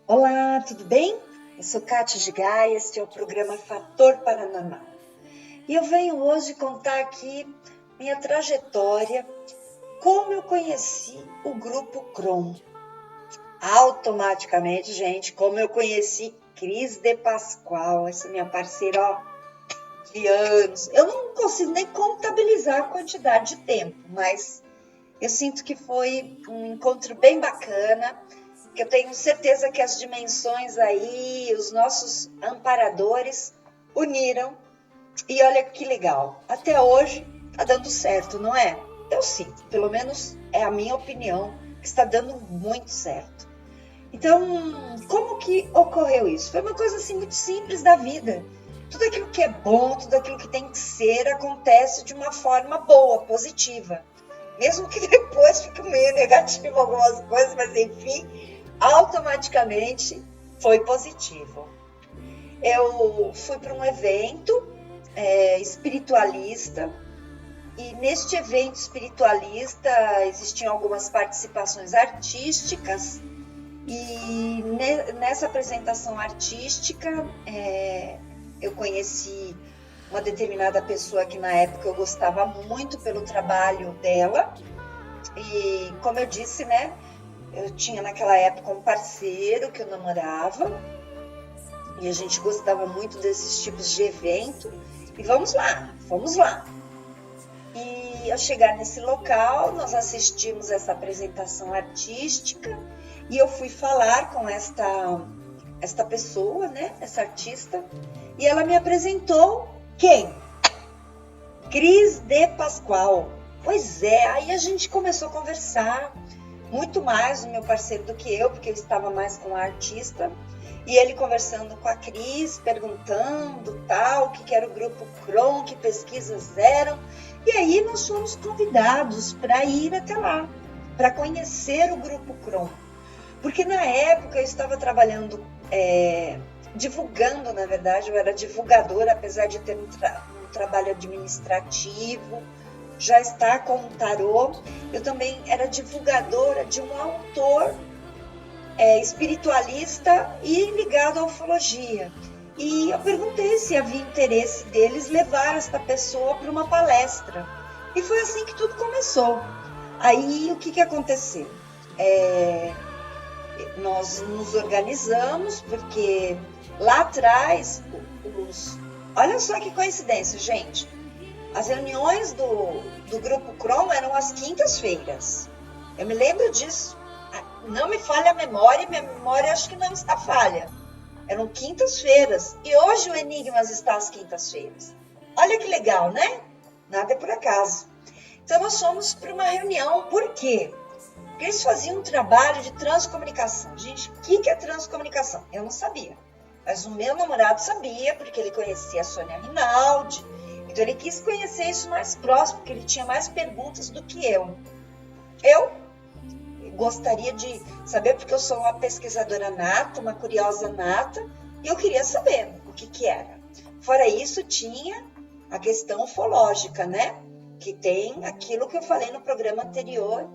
Olá, tudo bem? Eu sou Kátia de Gaia, este é o programa Fator Paranormal. E eu venho hoje contar aqui minha trajetória, como eu conheci o Grupo Kron. Automaticamente, gente, como eu conheci Cris de Pascoal, essa minha parceira, de anos. Eu não consigo nem contabilizar a quantidade de tempo, mas eu sinto que foi um encontro bem bacana, que eu tenho certeza que as dimensões aí, os nossos amparadores uniram. E olha que legal, até hoje tá dando certo, não é? Eu sinto, pelo menos é a minha opinião, que está dando muito certo. Então, como que ocorreu isso? Foi uma coisa assim muito simples da vida. Tudo aquilo que é bom, tudo aquilo que tem que ser, acontece de uma forma boa, positiva. Mesmo que depois fique meio negativo algumas coisas, mas enfim, automaticamente foi positivo. Eu fui para um evento espiritualista, e neste evento espiritualista existiam algumas participações artísticas, e nessa apresentação artística eu conheci uma determinada pessoa que na época eu gostava muito pelo trabalho dela, e como eu disse, né, eu tinha naquela época um parceiro que eu namorava, e a gente gostava muito desses tipos de evento, e vamos lá. E ao chegar nesse local, nós assistimos essa apresentação artística, e eu fui falar com esta pessoa, né, essa artista, e ela me apresentou quem? Cris de Pascoal. Pois é, aí a gente começou a conversar, muito mais o meu parceiro do que eu, porque eu estava mais com a artista, e ele conversando com a Cris, perguntando tal, o que era o Grupo Kron, que pesquisas eram, e aí nós fomos convidados para ir até lá, para conhecer o Grupo Kron, porque na época eu estava trabalhando, divulgando, na verdade, eu era divulgadora, apesar de ter um trabalho administrativo, já está com o tarô, eu também era divulgadora de um autor espiritualista e ligado à ufologia. E eu perguntei se havia interesse deles levar esta pessoa para uma palestra. E foi assim que tudo começou. Aí o que aconteceu? Nós nos organizamos, porque lá atrás, olha só que coincidência, gente. As reuniões do Grupo Kron eram às quintas-feiras. Eu me lembro disso. Não me falha a memória, minha memória acho que não está falha. Eram quintas-feiras. E hoje o Enigmas está às quintas-feiras. Olha que legal, né? Nada é por acaso. Então nós fomos para uma reunião. Por quê? Porque eles faziam um trabalho de transcomunicação. Gente, o que é transcomunicação? Eu não sabia. Mas o meu namorado sabia, porque ele conhecia a Sônia Rinaldi. Então ele quis conhecer isso mais próximo, porque ele tinha mais perguntas do que eu. Eu gostaria de saber, porque eu sou uma pesquisadora nata, uma curiosa nata, e eu queria saber o que era. Fora isso, tinha a questão ufológica, né? Que tem aquilo que eu falei no programa anterior,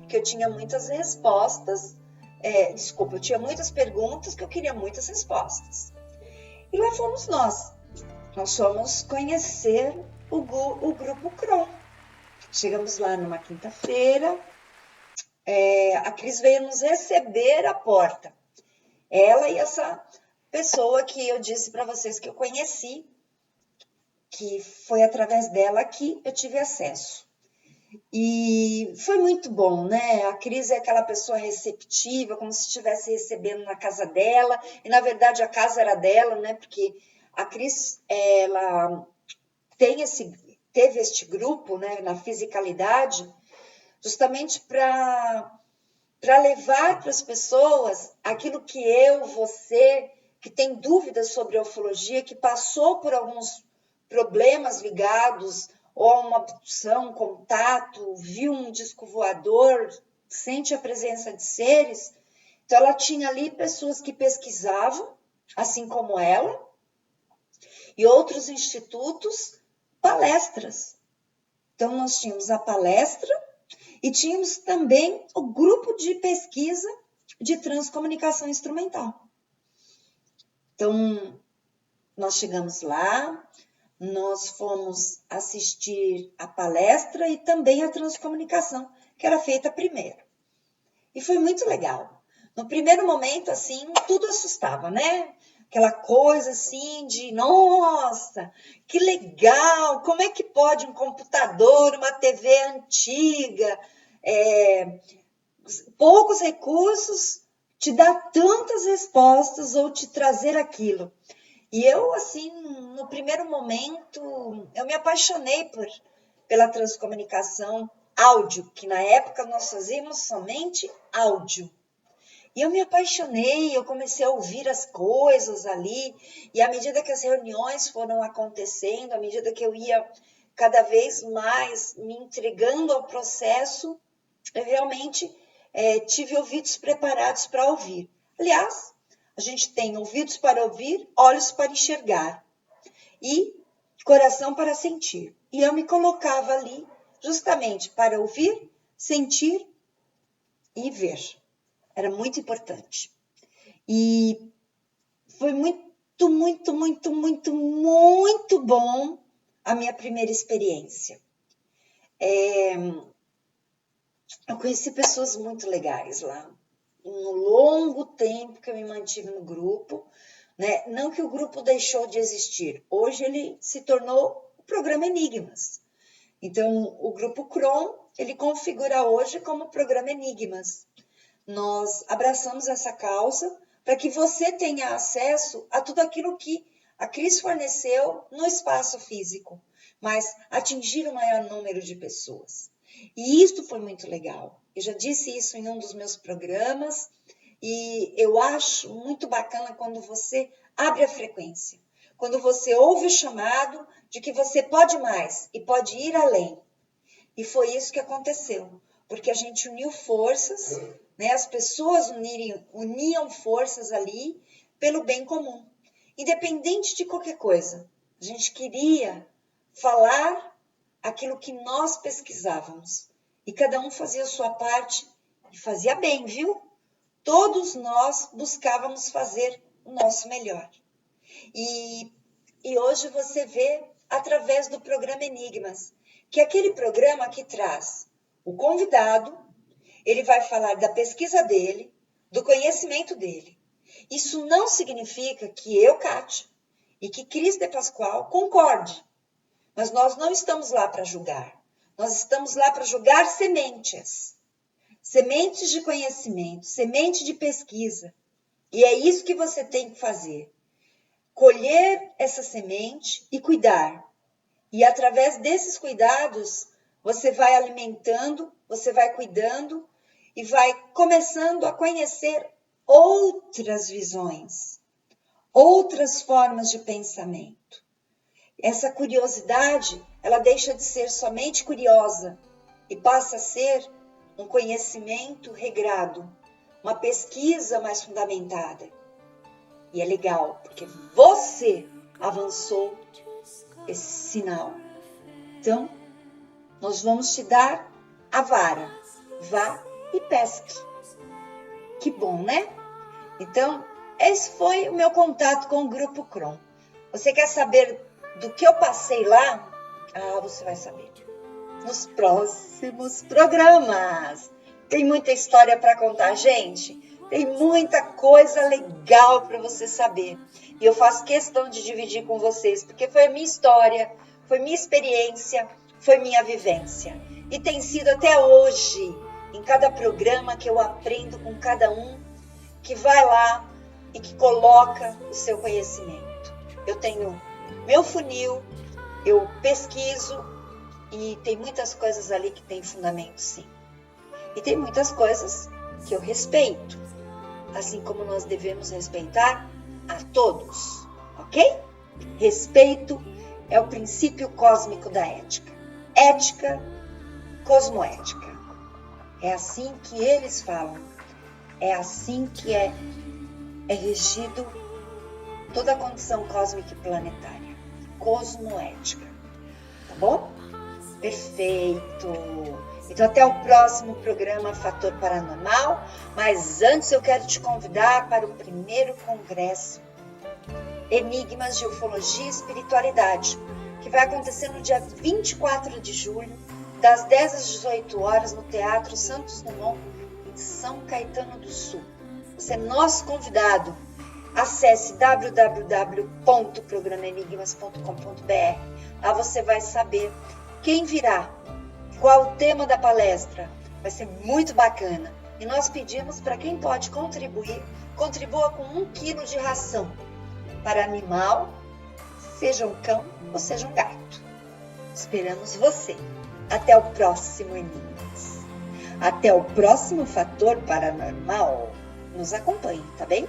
que eu tinha muitas respostas, eu tinha muitas perguntas que eu queria muitas respostas. E lá fomos nós fomos conhecer o Grupo Kron. Chegamos lá numa quinta-feira, a Cris veio nos receber à porta. Ela e essa pessoa que eu disse para vocês que eu conheci, que foi através dela que eu tive acesso. E foi muito bom, né? A Cris é aquela pessoa receptiva, como se estivesse recebendo na casa dela, e na verdade a casa era dela, né? Porque a Cris, ela teve este grupo, né, na fisicalidade, justamente para levar para as pessoas aquilo que você, que tem dúvidas sobre a ufologia, que passou por problemas ligados ou a uma abdução, contato, viu um disco voador, sente a presença de seres. Então, ela tinha ali pessoas que pesquisavam, assim como ela, e outros institutos, palestras. Então, nós tínhamos a palestra e tínhamos também o grupo de pesquisa de transcomunicação instrumental. Então, nós chegamos lá, nós fomos assistir a palestra e também a transcomunicação, que era feita primeiro. E foi muito legal. No primeiro momento, assim, tudo assustava, né? Aquela coisa assim de, nossa, que legal, como é que pode um computador, uma TV antiga, poucos recursos, te dar tantas respostas ou te trazer aquilo. E eu, assim, no primeiro momento, eu me apaixonei pela transcomunicação áudio, que na época nós fazíamos somente áudio. E eu me apaixonei, eu comecei a ouvir as coisas ali, e à medida que as reuniões foram acontecendo, à medida que eu ia cada vez mais me entregando ao processo, eu realmente tive ouvidos preparados para ouvir. Aliás, a gente tem ouvidos para ouvir, olhos para enxergar e coração para sentir. E eu me colocava ali justamente para ouvir, sentir e ver. Era muito importante. E foi muito, muito, muito, muito, muito bom a minha primeira experiência. Eu conheci pessoas muito legais lá. Um longo tempo que eu me mantive no grupo, né? Não que o grupo deixou de existir. Hoje ele se tornou o programa Enigmas. Então, o grupo CROM, ele configura hoje como o programa Enigmas. Nós abraçamos essa causa para que você tenha acesso a tudo aquilo que a Cris forneceu no espaço físico, mas atingir o maior número de pessoas. E isso foi muito legal. Eu já disse isso em um dos meus programas e eu acho muito bacana quando você abre a frequência, quando você ouve o chamado de que você pode mais e pode ir além. E foi isso que aconteceu, porque a gente uniu forças, né? As pessoas uniam forças ali pelo bem comum, independente de qualquer coisa. A gente queria falar aquilo que nós pesquisávamos. E cada um fazia a sua parte e fazia bem, viu? Todos nós buscávamos fazer o nosso melhor. E hoje você vê através do programa Enigmas, que é aquele programa que traz o convidado, ele vai falar da pesquisa dele, do conhecimento dele. Isso não significa que eu, Kátia, e que Cris de Pascoal concorde. Mas nós não estamos lá para julgar. Nós estamos lá para jogar sementes. Sementes de conhecimento, semente de pesquisa. E é isso que você tem que fazer. Colher essa semente e cuidar. E através desses cuidados, você vai alimentando, você vai cuidando e vai começando a conhecer outras visões, outras formas de pensamento. Essa curiosidade, ela deixa de ser somente curiosa e passa a ser um conhecimento regrado, uma pesquisa mais fundamentada. E é legal, porque você avançou esse sinal. Então, nós vamos te dar a vara. Vá e pesque. Que bom, né? Então, esse foi o meu contato com o Grupo CROM. Você quer saber do que eu passei lá? Ah, você vai saber nos próximos programas. Tem muita história para contar, gente. Tem muita coisa legal para você saber. E eu faço questão de dividir com vocês, porque foi a minha história, foi minha experiência, foi minha vivência. E tem sido até hoje, em cada programa que eu aprendo com cada um, que vai lá e que coloca o seu conhecimento. Eu tenho meu funil, eu pesquiso e tem muitas coisas ali que tem fundamento, sim. E tem muitas coisas que eu respeito, assim como nós devemos respeitar a todos, ok? Respeito é o princípio cósmico da ética. Ética cosmoética. É assim que eles falam. É assim que é regido toda a condição cósmica e planetária. Cosmoética. Tá bom? Perfeito. Então até o próximo programa Fator Paranormal. Mas antes eu quero te convidar para o primeiro congresso Enigmas de Ufologia e Espiritualidade, que vai acontecer no dia 24 de julho, das 10 às 18 horas, no Teatro Santos Dumont, em São Caetano do Sul. Você é nosso convidado. Acesse www.programaenigmas.com.br. Lá você vai saber quem virá, qual o tema da palestra. Vai ser muito bacana. E nós pedimos para quem pode contribuir, contribua com 1 quilo de ração para animal, seja um cão ou seja um gato. Esperamos você. Até o próximo Enigmas. Até o próximo Fator Paranormal. Nos acompanhe, tá bem?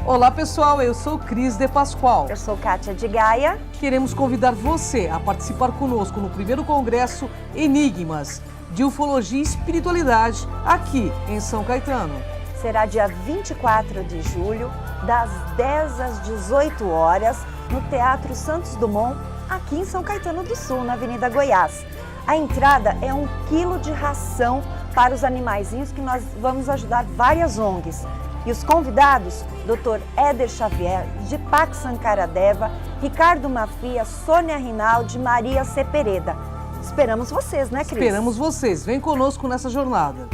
Olá pessoal, eu sou Cris de Pascoal. Eu sou Kátia de Gaia. Queremos convidar você a participar conosco no primeiro congresso Enigmas de Ufologia e Espiritualidade aqui em São Caetano. Será dia 24 de julho, das 10 às 18 horas, no Teatro Santos Dumont, aqui em São Caetano do Sul, na Avenida Goiás. A entrada é 1 quilo de ração para os animaizinhos, que nós vamos ajudar várias ONGs. E os convidados, Dr. Éder Xavier, Deepak Sankaradeva, Ricardo Mafia, Sônia Rinaldi, Maria Cepereda. Esperamos vocês, né, Cris? Esperamos vocês. Vem conosco nessa jornada.